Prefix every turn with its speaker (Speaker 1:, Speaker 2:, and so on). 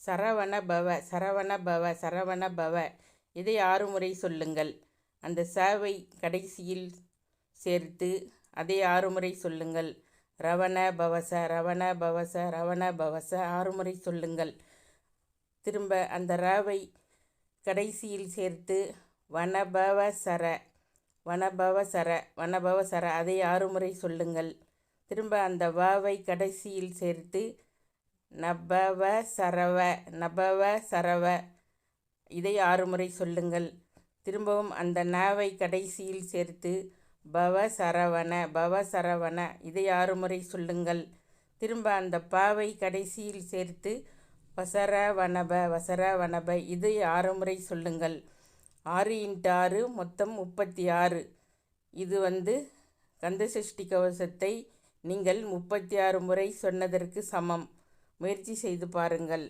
Speaker 1: சரவண பவ சரவண பவ சரவண பவ. இதை 6 முறை சொல்லுங்கள். அந்த சாவை கடைசியில் சேர்த்து அதை 6 முறை சொல்லுங்கள். ரவண பவச ரவண பவச ரவண பவச 6 முறை சொல்லுங்கள். திரும்ப அந்த ராவை கடைசியில் சேர்த்து வனபவசர வனபவசர வனபவசர அதை 6 முறை சொல்லுங்கள். திரும்ப அந்த வாவை கடைசியில் சேர்த்து நபவசரவ நபவசரவ இதை 6 முறை சொல்லுங்கள். திரும்பவும் அந்த நாவை கடைசியில் சேர்த்து பவசரவண பவசரவண இதை 6 முறை சொல்லுங்கள். திரும்ப அந்த பாவை கடைசியில் சேர்த்து வசரவணப வசரவணப இதை 6 முறை சொல்லுங்கள். 6 × 6 மொத்தம் 36. இது கந்தசஷ்டி கவசத்தை நீங்கள் 36 முறை சொன்னதற்கு சமம். முயற்சி செய்து பாருங்கள்.